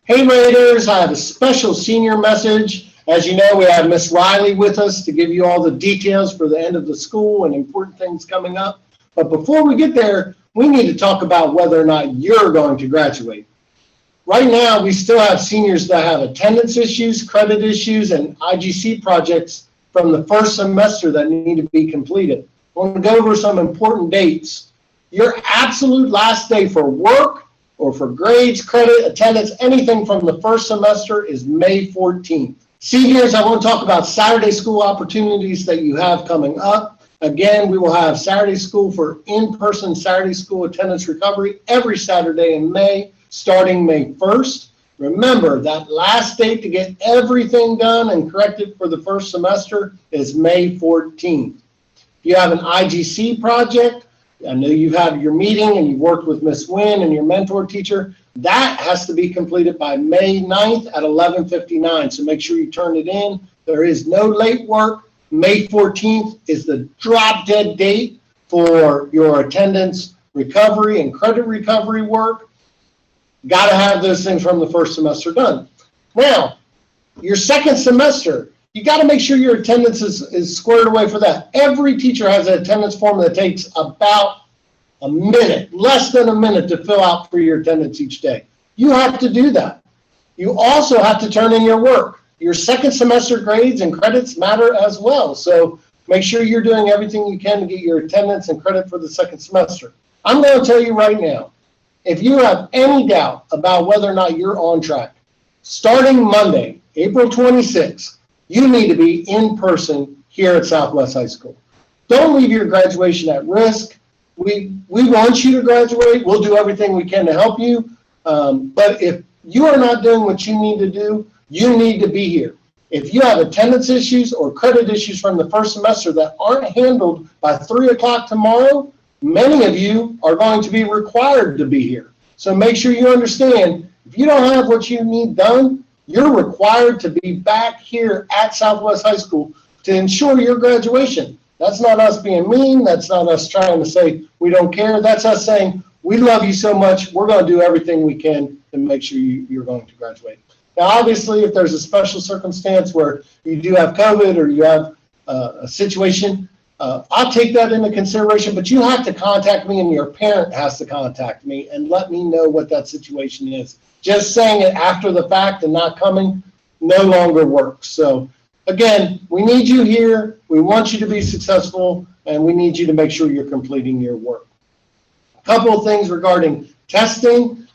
Hey Raiders, I have a special senior message. As you know, we have Miss Riley with us to give you all the details for the end of the school and important things coming up. But before we get there, we need to talk about whether or not you're going to graduate. Right now, we still have seniors that have attendance issues, credit issues, and IGC projects from the first semester that need to be completed. I want to go over some important dates. Your absolute last day for work or for grades, credit, attendance, anything from the first semester is May 14th. Seniors, I want to talk about Saturday school opportunities that you have coming up. Again, we will have Saturday school for in-person Saturday school attendance recovery every Saturday in May, starting May 1st. Remember, that last date to get everything done and corrected for the first semester is May 14th. If you have an IGC project, I know you've had your meeting and you've worked with Ms. Wynn and your mentor teacher, that has to be completed by May 9th at 11:59. So make sure you turn it in. There is no late work. May 14th is the drop dead date for your attendance recovery and credit recovery work. Got to have those things from the first semester done. Now, your second semester, you got to make sure your attendance is squared away for that. Every teacher has an attendance form that takes about a minute, less than a minute to fill out for your attendance each day. You have to do that. You also have to turn in your work. Your second semester grades and credits matter as well. So make sure you're doing everything you can to get your attendance and credit for the second semester. I'm going to tell you right now, if you have any doubt about whether or not you're on track, starting Monday, April 26th, you need to be in person here at Southwest High School. Don't leave your graduation at risk. We want you to graduate. We'll do everything we can to help you. But if you are not doing what you need to do, you need to be here. If you have attendance issues or credit issues from the first semester that aren't handled by 3 o'clock tomorrow, many of you are going to be required to be here. So make sure you understand, if you don't have what you need done, you're required to be back here at Southwest High School to ensure your graduation. That's not us being mean. That's not us trying to say we don't care. That's us saying we love you so much. We're going to do everything we can to make sure you're going to graduate. Now, obviously, if there's a special circumstance where you do have COVID or you have a situation, I'll take that into consideration, but you have to contact me and your parent has to contact me and let me know what that situation is. Just saying it after the fact and not coming no longer works. So again, we need you here. We want you to be successful and we need you to make sure you're completing your work. A couple of things regarding testing.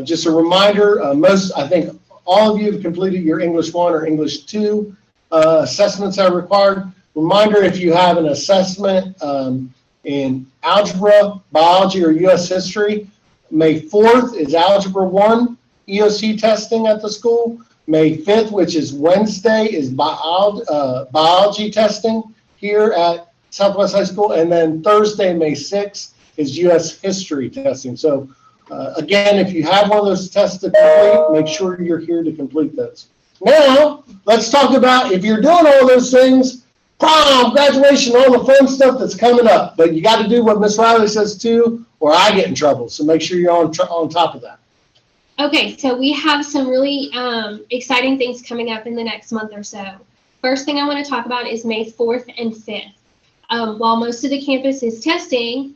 Just a reminder, I think all of you have completed your English 1 or English 2 assessments that are required. Reminder, if you have an assessment in algebra, biology, or U.S. history, May 4th is Algebra 1 EOC testing at the school. May 5th, which is Wednesday, is biology testing here at Southwest High School. And then Thursday, May 6th, is U.S. history testing. So again, if you have one of those tests to complete, make sure you're here to complete those. Now, let's talk about if you're doing all those things, prom, graduation, all the fun stuff that's coming up. But you got to do what Miss Riley says too, or I get in trouble. So make sure you're on top of that. Okay, so we have some really exciting things coming up in the next month or so. First thing I want to talk about is May 4th and 5th. While most of the campus is testing,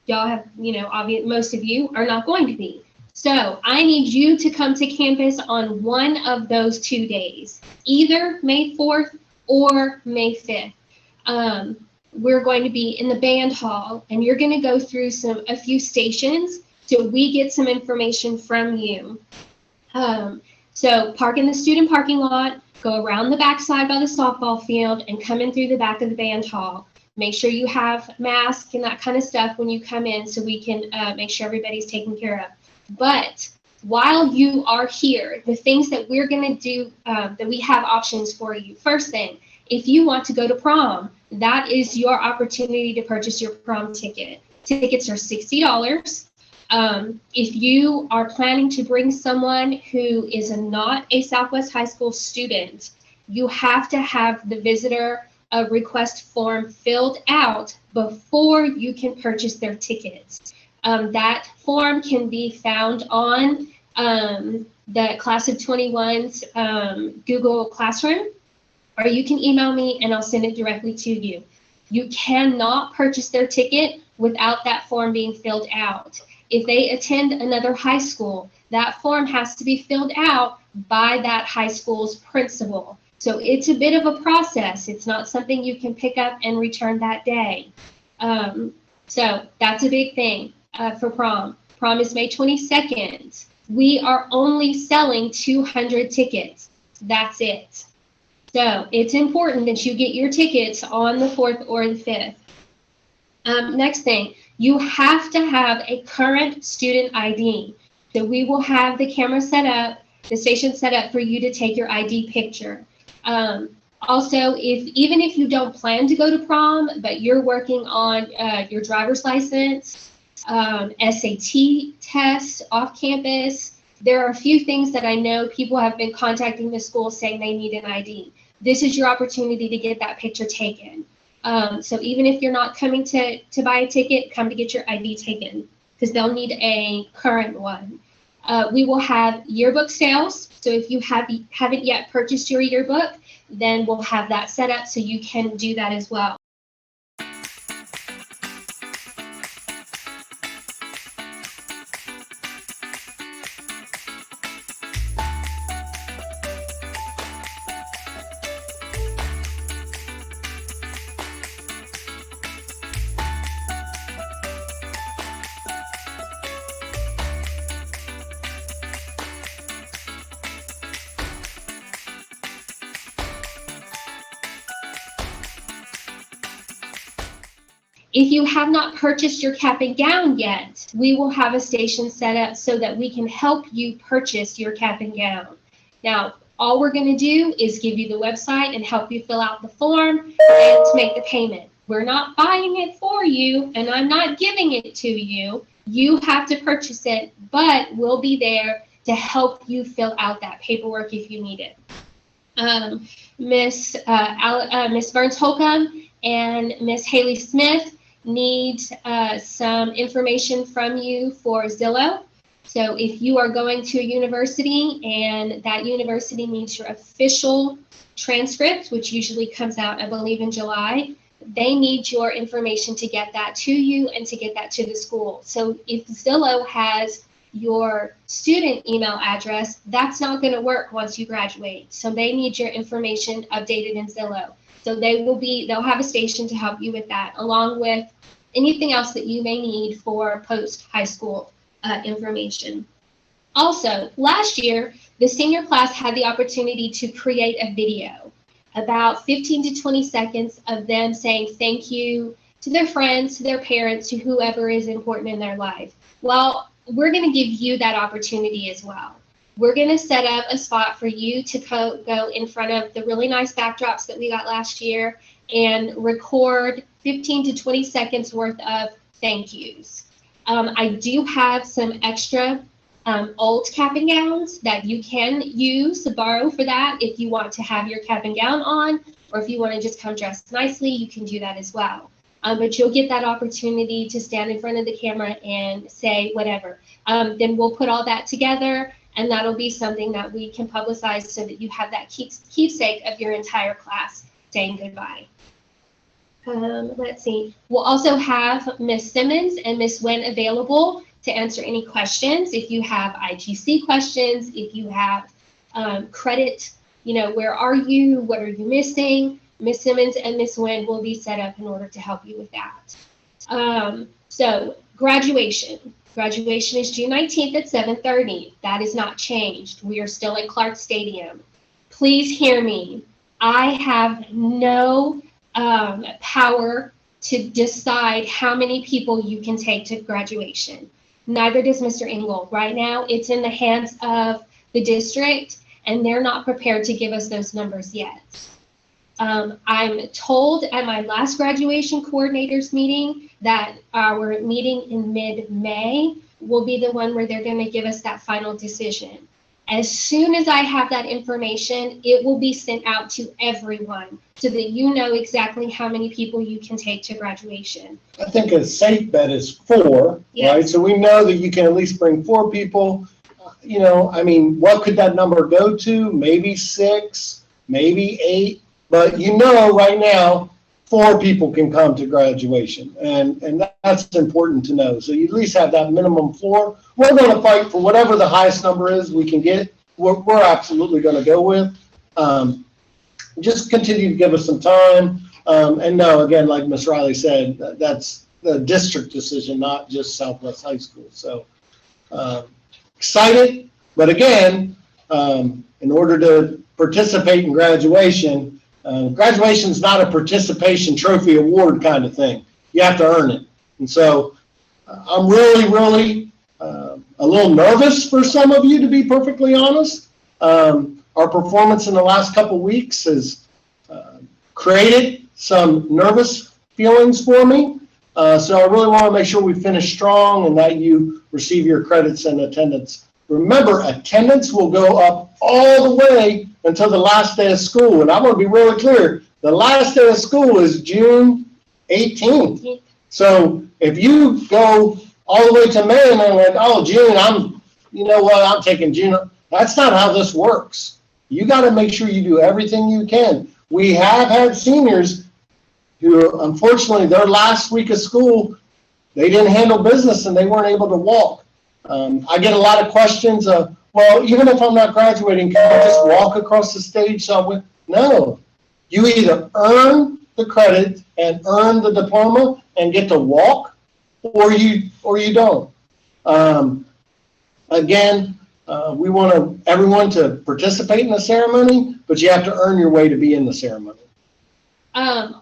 y'all have, most of you are not going to be. So I need you to come to campus on one of those 2 days, either May 4th or May 5th. We're going to be in the band hall and you're going to go through a few stations so we get some information from you. So park in the student parking lot, go around the backside by the softball field and come in through the back of the band hall. Make sure you have masks and that kind of stuff when you come in so we can make sure everybody's taken care of. But while you are here, the things that we're going to do, that we have options for you. First thing, if you want to go to prom, that is your opportunity to purchase your prom ticket. Tickets are $60. If you are planning to bring someone who is not a Southwest High School student, you have to have the visitor request form filled out before you can purchase their tickets. That form can be found on the class of 21's Google Classroom, or you can email me and I'll send it directly to you. You cannot purchase their ticket without that form being filled out. If they attend another high school, that form has to be filled out by that high school's principal. So it's a bit of a process. It's not something you can pick up and return that day. So that's a big thing for prom. Prom is May 22nd. We are only selling 200 tickets. That's it. So it's important that you get your tickets on the 4th or the 5th. Next thing, you have to have a current student ID. So we will have the camera set up, the station set up for you to take your ID picture. Also, even if you don't plan to go to prom, but you're working on your driver's license, SAT tests off campus, there are a few things that I know people have been contacting the school saying they need an ID. This is your opportunity to get that picture taken. So even if you're not coming to buy a ticket, come to get your ID taken because they'll need a current one. We will have yearbook sales. So if you haven't yet purchased your yearbook, then we'll have that set up so you can do that as well. If you have not purchased your cap and gown yet, we will have a station set up so that we can help you purchase your cap and gown. Now, all we're going to do is give you the website and help you fill out the form and to make the payment. We're not buying it for you, and I'm not giving it to you. You have to purchase it, but we'll be there to help you fill out that paperwork if you need it. Miss Burns Holcomb and Miss Haley Smith need some information from you for Zillow. So if you are going to a university and that university needs your official transcript, which usually comes out, I believe, in July, they need your information to get that to you and to get that to the school. So if Zillow has your student email address, that's not going to work once you graduate. So they need your information updated in Zillow. So they'll have a station to help you with that, along with anything else that you may need for post-high school information. Also, last year, the senior class had the opportunity to create a video, about 15 to 20 seconds of them saying thank you to their friends, to their parents, to whoever is important in their life. Well, we're going to give you that opportunity as well. We're going to set up a spot for you to go in front of the really nice backdrops that we got last year and record 15 to 20 seconds worth of thank yous. I do have some extra old cap and gowns that you can borrow for that if you want to have your cap and gown on, or if you want to just come dressed nicely, you can do that as well. But you'll get that opportunity to stand in front of the camera and say whatever. Then we'll put all that together, and that'll be something that we can publicize so that you have that keepsake of your entire class saying goodbye. Let's see. We'll also have Miss Simmons and Miss Wen available to answer any questions. If you have IGC questions, if you have credit, where are you? What are you missing? Miss Simmons and Miss Wen will be set up in order to help you with that. So graduation. Graduation is June 19th at 7:30. That is not changed. We are still at Clark Stadium. Please hear me. I have no power to decide how many people you can take to graduation. Neither does Mr. Engel. Right now, it's in the hands of the district, and they're not prepared to give us those numbers yet. I'm told at my last graduation coordinators meeting that our meeting in mid-May will be the one where they're going to give us that final decision. As soon as I have that information, it will be sent out to everyone so that you know exactly how many people you can take to graduation. I think a safe bet is 4, Yes. right? So we know that you can at least bring 4 people. I mean, what could that number go to? Maybe 6, maybe 8, but right now, 4 people can come to graduation, and that's important to know. So you at least have that minimum floor. We're going to fight for whatever the highest number is we can get. We're absolutely going to go with. Just continue to give us some time. And no, again, like Ms. Riley said, that's the district decision, not just Southwest High School. So excited, but again, in order to participate in graduation, graduation is not a participation trophy award kind of thing. You have to earn it. And so I'm really a little nervous for some of you, to be perfectly honest. Our performance in the last couple weeks has created some nervous feelings for me. So I really want to make sure we finish strong and that you receive your credits and attendance. Remember, attendance will go up all the way until the last day of school. And I want to be really clear, the last day of school is June 18th. So if you go all the way to May and then like, oh, June, I'm taking June. That's not how this works. You got to make sure you do everything you can. We have had seniors who, unfortunately, their last week of school, they didn't handle business and they weren't able to walk. I get a lot of questions of, well, even if I'm not graduating, can I just walk across the stage somewhere? No. You either earn the credit and earn the diploma and get to walk, or you don't. Again, we want everyone to participate in the ceremony, but you have to earn your way to be in the ceremony.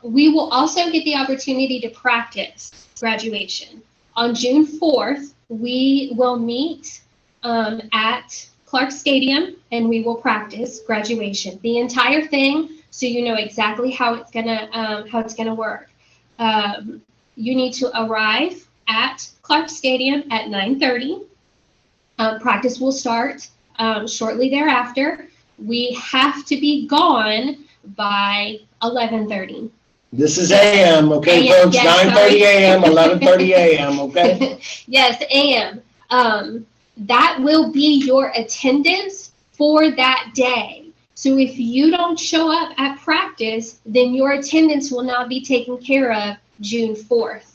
We will also get the opportunity to practice graduation. On June 4th, we will meet at Clark Stadium and we will practice graduation. The entire thing, so you know exactly how it's gonna work. You need to arrive at Clark Stadium at 9:30. Practice will start shortly thereafter. We have to be gone by 11:30. This is AM, okay, folks? Yes, 9:30 AM, 11:30 AM, okay? Yes, AM. That will be your attendance for that day. So if you don't show up at practice, then your attendance will not be taken care of June 4th.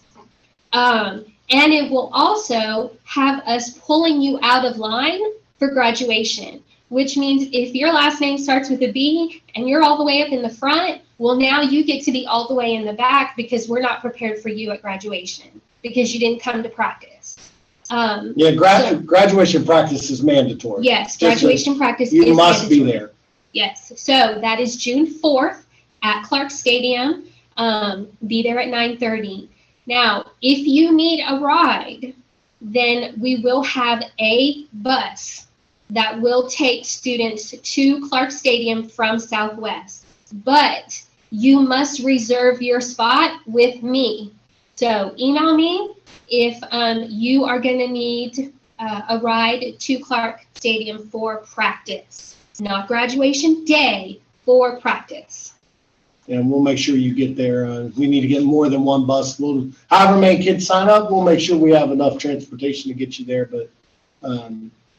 And it will also have us pulling you out of line for graduation, which means if your last name starts with a B and you're all the way up in the front, well, now you get to be all the way in the back because we're not prepared for you at graduation because you didn't come to practice. Graduation practice is mandatory. Yes, graduation practice you is must mandatory. be there. Yes, so that is June 4th at Clark Stadium. Be there at 9:30. Now, if you need a ride, then we will have a bus that will take students to Clark Stadium from Southwest. But you must reserve your spot with me. So email me if you are going to need a ride to Clark Stadium for practice, not graduation day, for practice. And we'll make sure you get there. We need to get more than one bus. However many kids sign up, we'll make sure we have enough transportation to get you there. But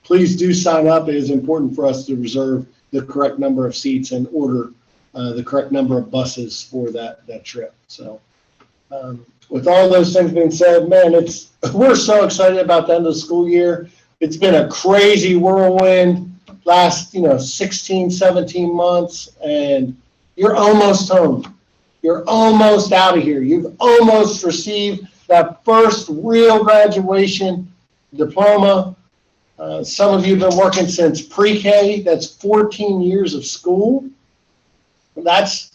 please do sign up. It is important for us to reserve the correct number of seats and order the correct number of buses for that trip. So with all those things being said, man, we're so excited about the end of the school year. It's been a crazy whirlwind last 16, 17 months, and you're almost home. You're almost out of here. You've almost received that first real graduation diploma. Some of you have been working since pre-K. That's 14 years of school. That's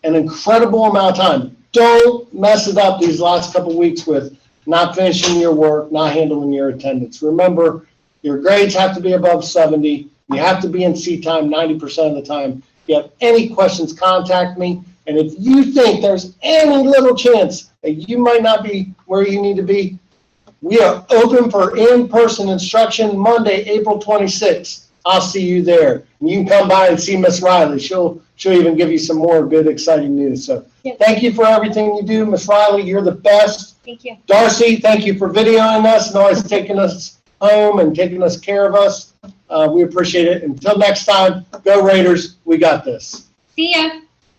an incredible amount of time. Don't mess it up these last couple weeks with not finishing your work, not handling your attendance. Remember, your grades have to be above 70. You have to be in seat time 90% of the time. If you have any questions, contact me. And if you think there's any little chance that you might not be where you need to be, we are open for in-person instruction Monday, April 26th. I'll see you there. And you can come by and see Miss Riley. She'll even give you some more good, exciting news. So Thank you for everything you do, Miss Riley. You're the best. Thank you. Darcy, thank you for videoing us and always taking us home and taking us care of us. We appreciate it. Until next time, go Raiders. We got this. See ya.